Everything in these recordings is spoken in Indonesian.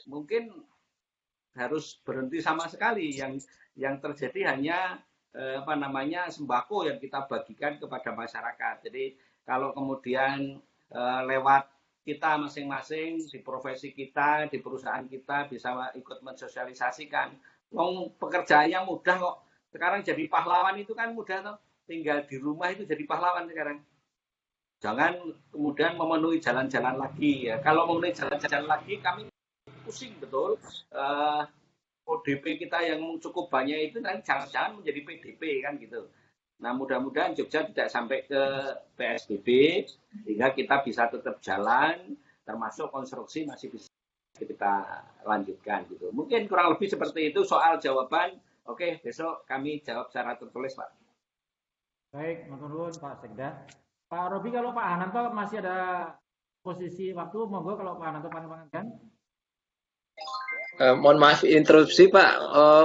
mungkin harus berhenti sama sekali. Yang terjadi hanya sembako yang kita bagikan kepada masyarakat. Jadi kalau kemudian lewat kita masing-masing di profesi kita, di perusahaan kita bisa ikut mensosialisasikan. Pekerjaannya mudah kok. Sekarang jadi pahlawan itu kan mudah toh. Tinggal di rumah itu jadi pahlawan sekarang. Jangan kemudian memenuhi jalan-jalan lagi ya. Kalau memenuhi jalan-jalan lagi kami pusing betul. ODP kita yang cukup banyak itu nanti jangan-jangan menjadi PDP kan gitu. Nah mudah-mudahan Jogja tidak sampai ke PSBB sehingga kita bisa tetap jalan, termasuk konstruksi masih bisa kita lanjutkan gitu. Mungkin kurang lebih seperti itu soal jawaban. Oke, besok kami jawab secara tertulis, Pak. Baik, matur nuwun Pak Sekda. Pak Robi, kalau Pak Hananto masih ada posisi waktu, monggo kalau Pak Hananto panjenengan. Mohon maaf interupsi Pak,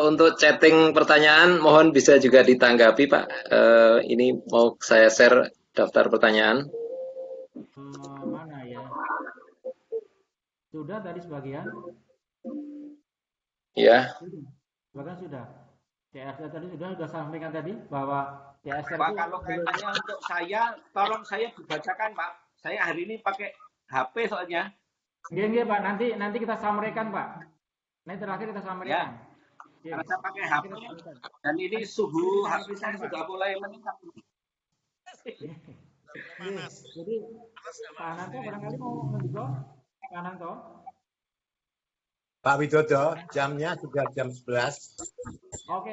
untuk chatting pertanyaan mohon bisa juga ditanggapi Pak. Ini mau saya share daftar pertanyaan. Mana ya? Sudah tadi sebagian? Ya. Sebagian sudah. CSR tadi sudah sampaikan tadi bahwa CSR Pak, kalau kaitannya untuk saya, tolong saya dibacakan Pak. Saya hari ini pakai HP soalnya. Iya Pak, nanti kita sampaikan Pak. Nanti terakhir kita sampaikan. Ya. Karena saya pakai HP dan ini suhu HP saya sudah mulai meningkat. Jadi Pak Ananto barangkali mau mendukung Pak Ananto. Pak Widodo, jamnya sudah jam 11. Oke.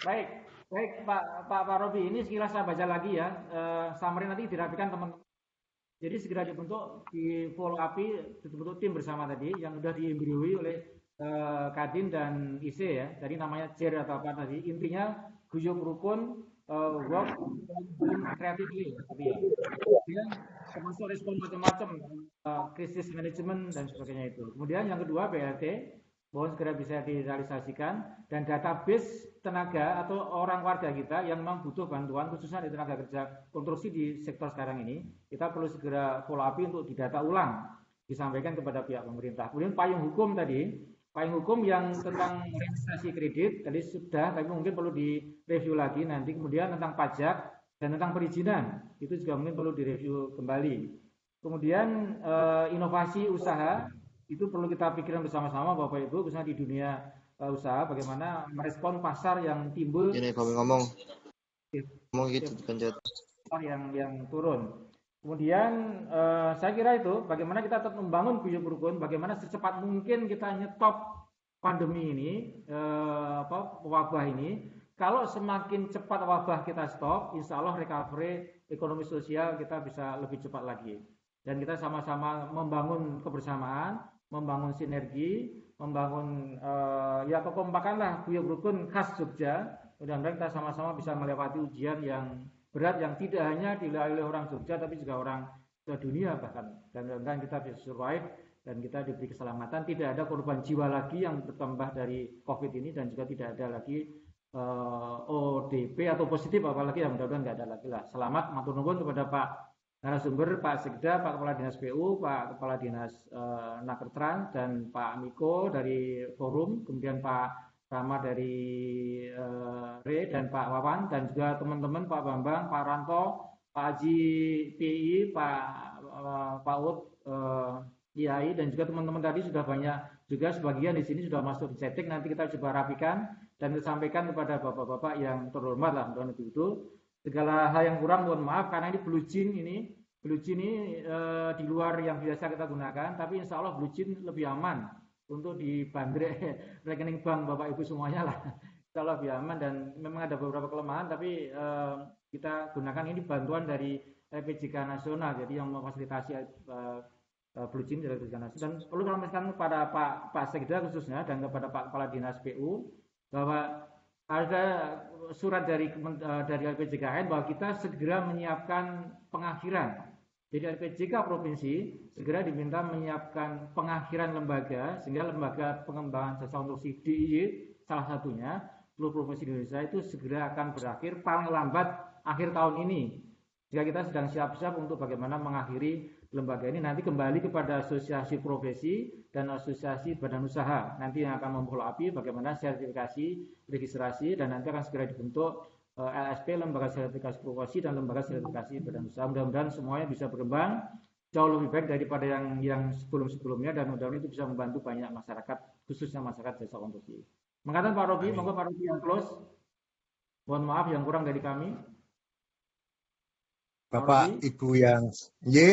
Baik Pak Robi, ini sekilas saya baca lagi ya. Summary nanti dirapikan teman-teman. Jadi segera dibentuk, di follow up, dibentuk tim bersama tadi yang sudah diembrioi oleh Kadin dan IC ya. Jadi namanya JER atau apa tadi. Intinya guyub rukun, work creatively. Kemudian termasuk respon macam-macam, krisis manajemen dan sebagainya itu. Kemudian yang kedua BLT, mohon segera bisa direalisasikan, dan database tenaga atau orang warga kita yang memang butuh bantuan khususnya di tenaga kerja konstruksi di sektor sekarang ini, kita perlu segera follow up untuk didata ulang, disampaikan kepada pihak pemerintah. Kemudian payung hukum tadi, payung hukum yang tentang registrasi kredit tadi sudah, tapi mungkin perlu direview lagi nanti. Kemudian tentang pajak dan tentang perizinan itu juga mungkin perlu direview kembali. Kemudian inovasi usaha itu perlu kita pikirkan bersama-sama Bapak Ibu, khususnya di dunia usaha, bagaimana merespon pasar yang timbul. Ini ngomong gitu pencet yang turun. Kemudian saya kira itu bagaimana kita tetap membangun guyub rukun, bagaimana secepat mungkin kita nyetop pandemi ini, wabah ini. Kalau semakin cepat wabah kita stop, insya Allah recovery ekonomi sosial kita bisa lebih cepat lagi. Dan kita sama-sama membangun kebersamaan, membangun sinergi, membangun kekompakan lah guyub rukun khas Jogja. Mudah-mudahan kita sama-sama bisa melewati ujian yang berat yang tidak hanya dilalui oleh orang Jogja tapi juga orang dunia bahkan. Dan mudah-mudahan kita bisa survive dan kita diberi keselamatan, tidak ada korban jiwa lagi yang bertambah dari COVID ini, dan juga tidak ada lagi ODP atau positif apalagi, yang mudah-mudahan nggak ada lagi lah. Selamat, matur nuwun kepada Pak narasumber, Pak Sekda, Pak Kepala Dinas PU, Pak Kepala Dinas Nakertran, dan Pak Miko dari Forum, kemudian Pak Rama dari RE, dan Pak Wawan, dan juga teman-teman Pak Bambang, Pak Ranto, Pak Haji PI, Pak Ud, IAI, dan juga teman-teman tadi sudah banyak juga, sebagian di sini sudah masuk di chatting. Nanti kita coba rapikan dan disampaikan kepada bapak-bapak yang terhormat lah, mudah-mudahan itu. Segala hal yang kurang mohon maaf, karena ini Blue Jean ini di luar yang biasa kita gunakan, tapi insya Allah Blue Jean lebih aman untuk dibandrek rekening bank Bapak Ibu semuanya lah. Insya Allah lebih aman, dan memang ada beberapa kelemahan, tapi kita gunakan ini bantuan dari LPJK Nasional, jadi yang memfasilitasi Blue Jean dari LPJK Nasional. Dan perlu kami sampaikan kepada Pak Sekda khususnya dan kepada Pak Kepala Dinas PU bahwa ada surat dari LPJKN bahwa kita segera menyiapkan pengakhiran. Jadi LPJK provinsi segera diminta menyiapkan pengakhiran lembaga, sehingga lembaga pengembangan jasa konstruksi DIY salah satunya seluruh provinsi Indonesia itu segera akan berakhir paling lambat akhir tahun ini. Jika kita sedang siap-siap untuk bagaimana mengakhiri lembaga ini, nanti kembali kepada asosiasi profesi dan asosiasi badan usaha. Nanti yang akan memfollow up bagaimana sertifikasi, registrasi, dan nanti akan segera dibentuk LSP, lembaga sertifikasi profesi, dan lembaga sertifikasi badan usaha. Mudah-mudahan semuanya bisa berkembang jauh lebih baik daripada yang sebelum-sebelumnya, dan mudah-mudahan itu bisa membantu banyak masyarakat, khususnya masyarakat desa konstruksi. Mengatakan Pak Robi, monggo Pak Robi yang close. Mohon maaf yang kurang dari kami. Bapak Ibu yang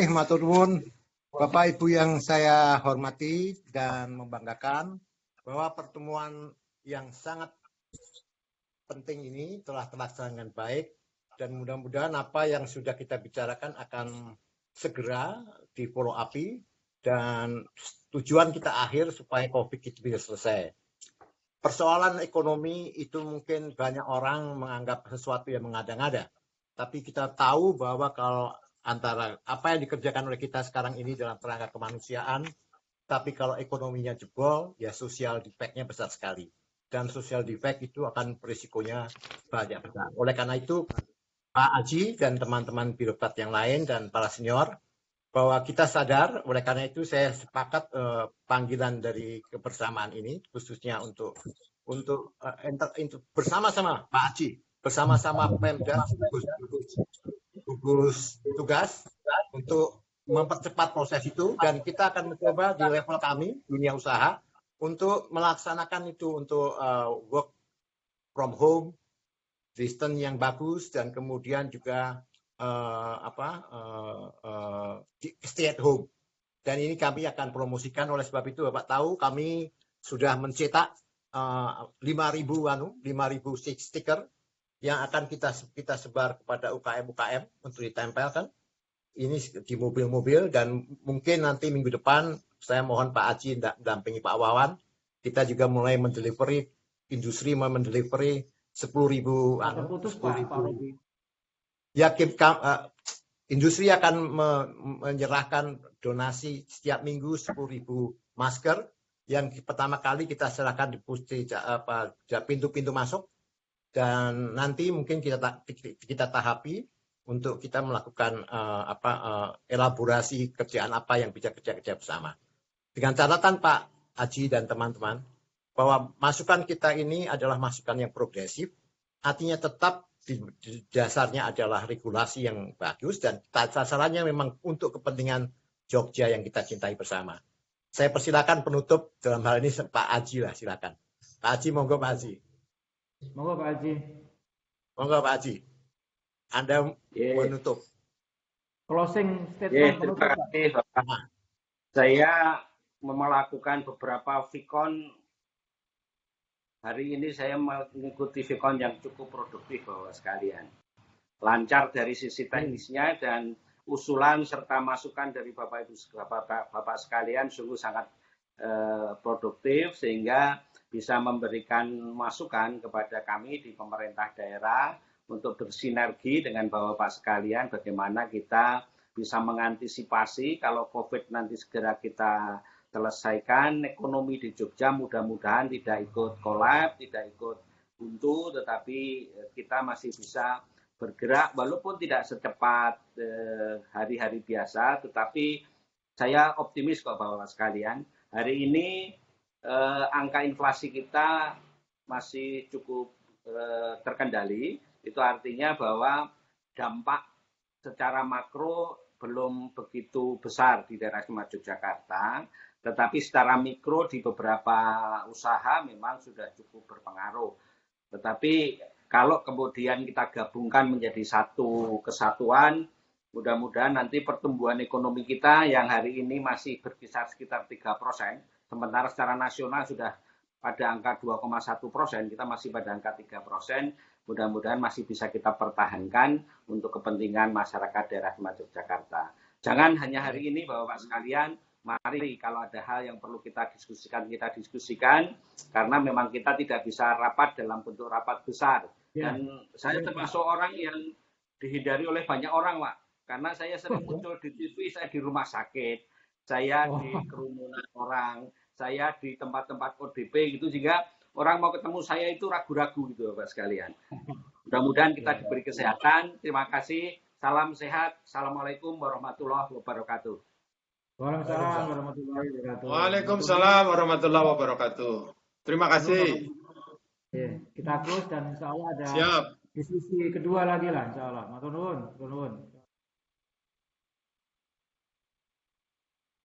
matur nuwun. Bapak Ibu yang saya hormati dan membanggakan bahwa pertemuan yang sangat penting ini telah terlaksana dengan baik, dan mudah-mudahan apa yang sudah kita bicarakan akan segera di follow up, dan tujuan kita akhir supaya COVID itu bisa selesai. Persoalan ekonomi itu mungkin banyak orang menganggap sesuatu yang mengada-ngada. Tapi kita tahu bahwa kalau antara apa yang dikerjakan oleh kita sekarang ini dalam kerangka kemanusiaan, tapi kalau ekonominya jebol, ya social defect-nya besar sekali. Dan social defect itu akan berisikonya banyak besar. Oleh karena itu, Pak Aji dan teman-teman birokrat yang lain dan para senior, bahwa kita sadar, oleh karena itu saya sepakat panggilan dari kebersamaan ini, khususnya untuk bersama-sama Pak Aji, bersama-sama Pemda, gugus tugas untuk mempercepat proses itu, dan kita akan mencoba di level kami, dunia usaha, untuk melaksanakan itu untuk work from home, distance yang bagus, dan kemudian juga stay at home. Dan ini kami akan promosikan. Oleh sebab itu Bapak tahu kami sudah mencetak 5.000 stiker yang akan kita sebar kepada UKM-UKM untuk ditempelkan ini di mobil-mobil, dan mungkin nanti minggu depan saya mohon Pak Aji dampingi Pak Wawan, kita juga mulai mendelivery, industri mendelivery 10.000 ya, industri akan menyerahkan donasi setiap minggu 10.000 masker yang pertama kali kita serahkan di pintu-pintu masuk, dan nanti mungkin kita tahapi untuk kita melakukan elaborasi kerjaan apa yang bisa kerja bersama. Dengan catatan Pak Aji dan teman-teman, bahwa masukan kita ini adalah masukan yang progresif, artinya tetap di dasarnya adalah regulasi yang bagus, dan sasarannya memang untuk kepentingan Jogja yang kita cintai bersama. Saya persilakan penutup dalam hal ini Pak Aji lah, silakan. Pak Aji, monggo Pak Aji. Monggo Pak Aji. Monggo Pak Aji. Anda menutup. Closing statement penutup. Terima kasih Bapak. Saya melakukan beberapa Vicon. Hari ini saya mengikuti Vicon yang cukup produktif Bapak sekalian. Lancar dari sisi teknisnya, dan usulan serta masukan dari Bapak Ibu Bapak sekalian sungguh sangat produktif, sehingga bisa memberikan masukan kepada kami di pemerintah daerah untuk bersinergi dengan Bapak sekalian bagaimana kita bisa mengantisipasi kalau COVID nanti segera kita selesaikan, ekonomi di Jogja mudah-mudahan tidak ikut kolaps, tidak ikut buntu, tetapi kita masih bisa bergerak walaupun tidak secepat hari-hari biasa, tetapi saya optimis kok Bapak sekalian. Hari ini angka inflasi kita masih cukup terkendali. Itu artinya bahwa dampak secara makro belum begitu besar di daerah istimewa Yogyakarta, tetapi secara mikro di beberapa usaha memang sudah cukup berpengaruh. Tetapi kalau kemudian kita gabungkan menjadi satu kesatuan, mudah-mudahan nanti pertumbuhan ekonomi kita yang hari ini masih berkisar sekitar 3%, sementara secara nasional sudah pada angka 2,1%, kita masih pada angka 3%, mudah-mudahan masih bisa kita pertahankan untuk kepentingan masyarakat daerah Yogyakarta. Jangan hanya hari ini Bapak-Bapak sekalian, mari kalau ada hal yang perlu kita diskusikan, karena memang kita tidak bisa rapat dalam bentuk rapat besar. Dan saya termasuk orang yang dihindari oleh banyak orang, Pak. Karena saya sering muncul di TV, saya di rumah sakit, saya di kerumunan orang, saya di tempat-tempat ODP gitu, sehingga orang mau ketemu saya itu ragu-ragu gitu Bapak sekalian. Mudah-mudahan kita diberi kesehatan. Terima kasih. Salam sehat. Assalamualaikum warahmatullahi wabarakatuh. Waalaikumsalam warahmatullahi wabarakatuh. Waalaikumsalam warahmatullahi wabarakatuh. Terima kasih. Kita close dan insya Allah ada Siap. diskusi kedua lagi lah insya Allah. Matur nuwun.